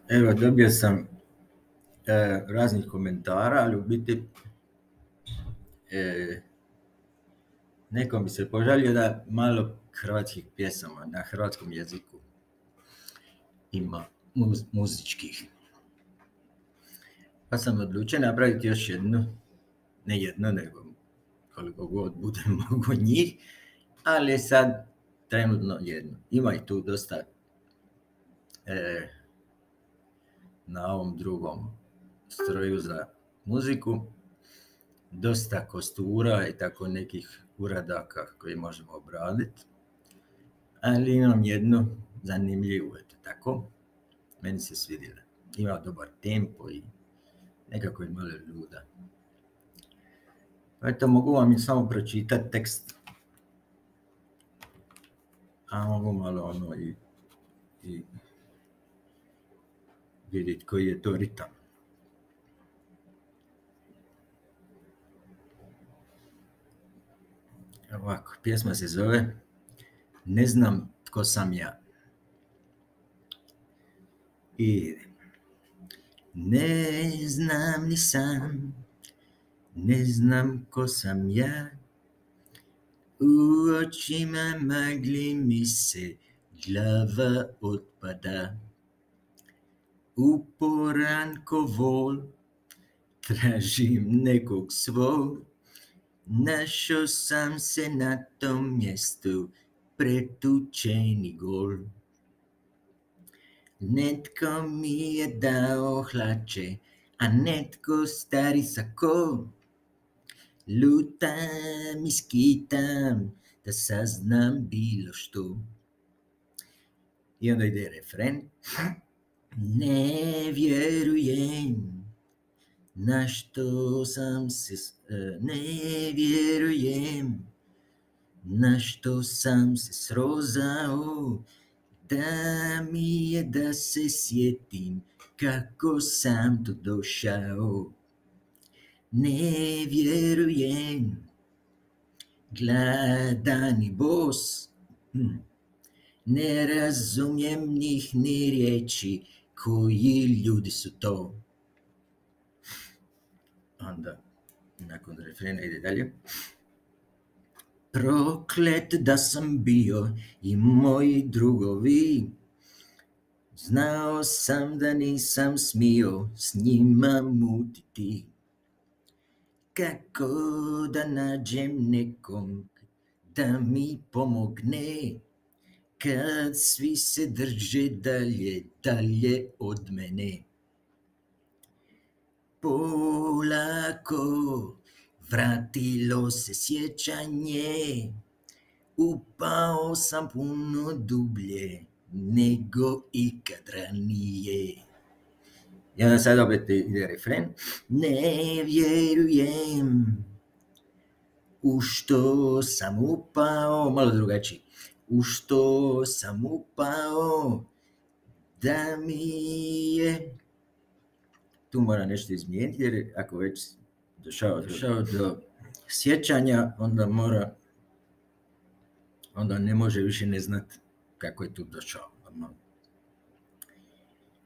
Evo, dobio sam raznih komentara, ali u biti neko mi se požalio da malo hrvatskih pjesama na hrvatskom jeziku ima muzičkih. Pa sam odlučio napraviti još jednu, ne jedno, nego koliko god bude mogu njih, ali sad trenutno jednu. Ima i tu dosta na ovom drugom stroju za muziku, dosta kostura i tako nekih uradaka koje možemo obraditi, ali imam jednu zanimljivu, eto tako, meni se svidjela. Ima dobar tempo i nekako je malo luda. Eto, mogu vam i samo pročitati tekst, a mogu malo i vidjeti koji je to ritam. Ovako, pjesma se zove Ne znam tko sam ja. I ne znam ni sam, ne znam ko sam ja, u očima magli mi se glava otpada. Uporan ko vol, tražim nekog svog, našao sam se na tom mjestu, pretučeni gol. Netko mi je dao hlače, a netko stari sako. Lutam i skitam da saznam bilo što. I onda ide refren. Ne vjerujem na što sam se, ne vjerujem na što sam se srozao, da mi je da se sjetim kako sam tu došao. Ne vjerujem, gladan i bos, ne razumijem njih ni riječi, koji ljudi su to. Onda, nakon refrena ide dalje. Proklet da sam bio i moji drugovi, znao sam da nisam smio s njima mutiti. Kako da nađem nekom da mi pomogne, kad svi se drže dalje od mene. Polako vratilo se sjećanje, upao sam puno dublje nego ikad ranije. I onda sad opet ide refren. Ne vjerujem u što sam upao, malo drugačiji. U što sam upao, da mi je... Tu mora nešto izmijeniti, jer ako već došao do sjećanja, onda ne može više ne znati kako je tu došao.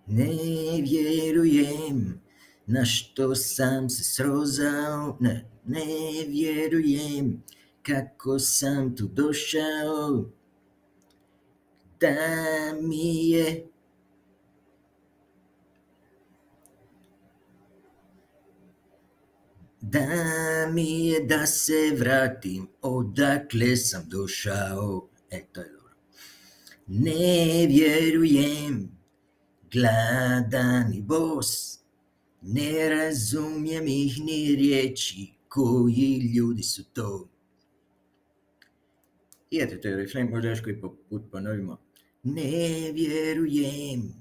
Ne vjerujem na što sam se srozao, ne vjerujem kako sam tu došao, da mi je da se vratim odakle sam došao. To je dobro. Ne vjerujem, gladan i bos, ne razumijem ih ni riječi, koji ljudi su to. I eto, to je refren, možda još koji put ponovimo. Ne vjerujem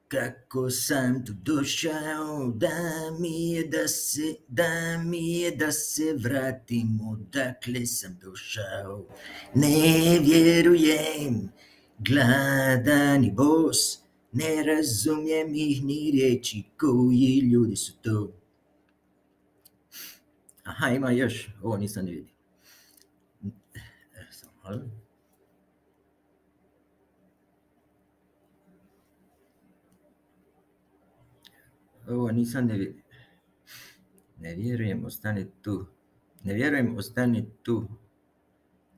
kako sam tu došao, da mi je da se vratim odakle sam došao. Ne vjerujem, gladan i bos, ne razumijem ih ni riječi, koji ljudi su to. Aha, ima još, ovo nisam ni vidio. Samo malo. Ovo nisam ne vidio. Ne vjerujem, ostani tu. Ne vjerujem, ostani tu.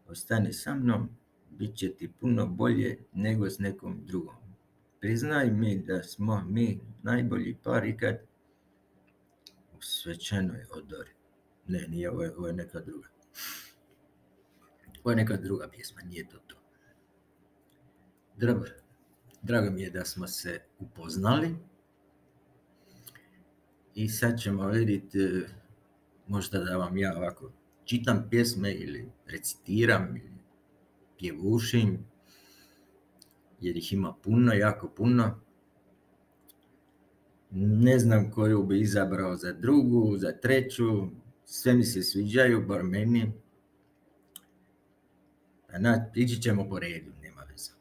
Ostani sa mnom, bit će ti puno bolje nego s nekom drugom. Priznaj mi da smo mi najbolji par ikad u svečanoj odori. Ne, nije, ovo je neka druga. Ovo je neka druga pjesma, nije to to. Drago mi je da smo se upoznali. I sad ćemo vidjeti, možda da vam ja ovako čitam pjesme ili recitiram ili pjevušim, jer ih ima puno, jako puno. Ne znam koju bi izabrao za drugu, za treću, sve mi se sviđaju, bar meni. Ići ćemo po redu, nema veze.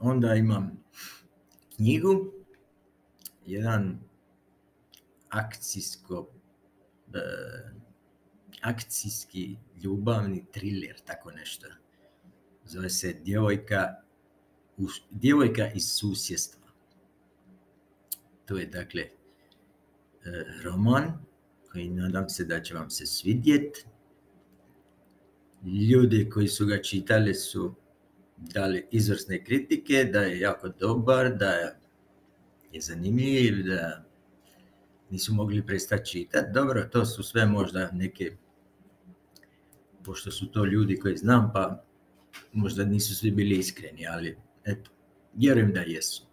Onda imam knjigu, jedan akcijski ljubavni thriller, tako nešto. Zove se Djevojka iz susjedstva. To je dakle roman koji nadam se da će vam se svidjeti. Ljudi koji su ga čitali su dali izvrsne kritike, da je jako dobar, da je zanimljiv, da nisu mogli prestati čitati. Dobro, to su sve možda neke, pošto su to ljudi koji znam, pa možda nisu svi bili iskreni, ali eto, vjerujem da jesu.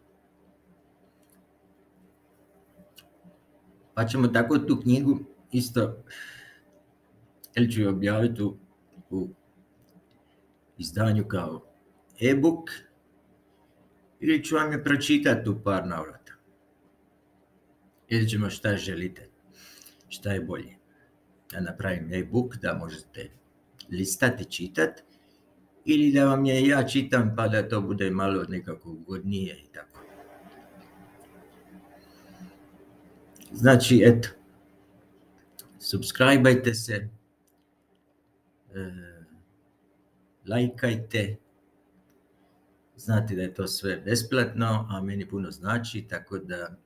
Pa ćemo tako tu knjigu isto, ili ću je objaviti u izdanju kao e-book, ili ću vam je pročitati u par navrata. Ili ćemo šta želite, šta je bolje. Da napravim e-book da možete listati, čitati, ili da vam je ja čitam pa da to bude malo nekako ugodnije i tako. Znači, eto, subscribe-ajte se, lajkajte, znate da je to sve besplatno, a meni puno znači, tako da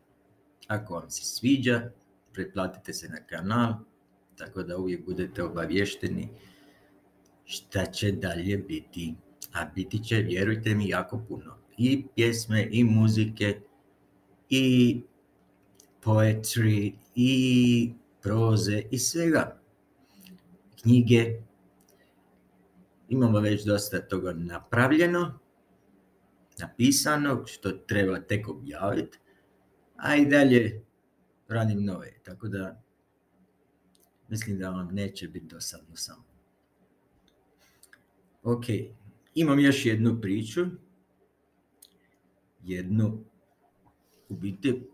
ako vam se sviđa, pretplatite se na kanal, tako da uvijek budete obavješteni šta će dalje biti. A biti će, vjerujte mi, jako puno. I pjesme, i muzike, i poetry, i proze, i svega. Knjige. Imamo već dosta toga napravljeno, napisano, što treba tek objaviti, a i dalje radim nove, tako da mislim da vam neće biti dosadno samo. Ok, imam još jednu priču, u biti,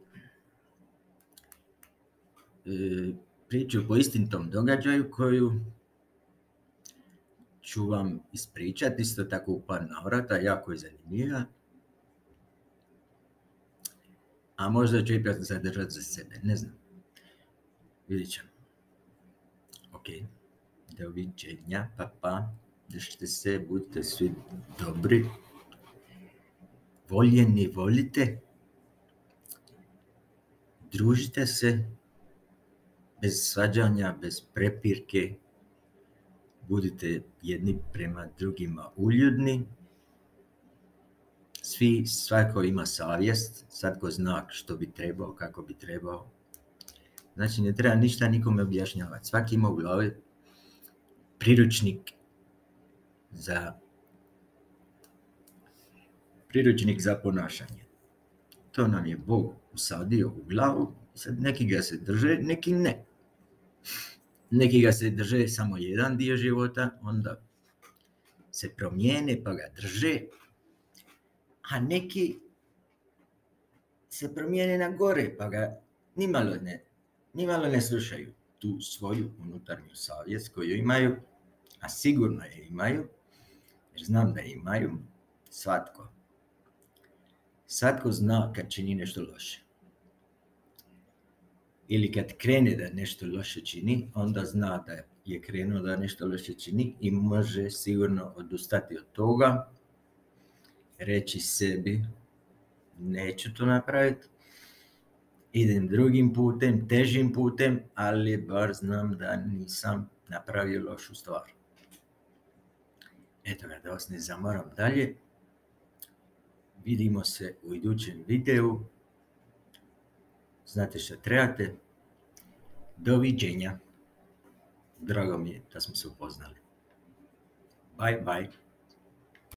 priču po istinitom događaju koju ću vam ispričati, isto tako u par navrata, jako je zanimljiva. A možda ću ipak zadržati za sebe, ne znam. Vidjet ćemo. Ok, doviđenja, pa. Držite se, budite svi dobri. Voljeni, volite. Družite se, bez svađanja, bez prepirke. Budite jedni prema drugima uljudni. Svako ima savjest, svatko zna što bi trebao, kako bi trebao. Znači, ne treba ništa nikome objašnjavati. Svaki ima u glavi priručnik za ponašanje. To nam je Bog usadio u glavu. Sad neki ga se drže, neki ne. Neki ga se drže samo jedan dio života, onda se promijene pa ga drže, a neki se promijene na gore pa ga nimalo ne slušaju tu svoju unutarnju savjest koju imaju, a sigurno je imaju, jer znam da je imaju svatko. Svatko zna kad čini nešto loše. Ili kad krene da nešto loše čini, onda zna da je krenuo da nešto loše čini i može sigurno odustati od toga, reći sebi neću to napraviti. Idem drugim putem, težim putem, ali bar znam da nisam napravio lošu stvar. Eto ga, da vas ne zamoram dalje. Vidimo se u idućem videu. Znate što trebate. Doviđenja. Drago mi je da smo se upoznali. Bye bye.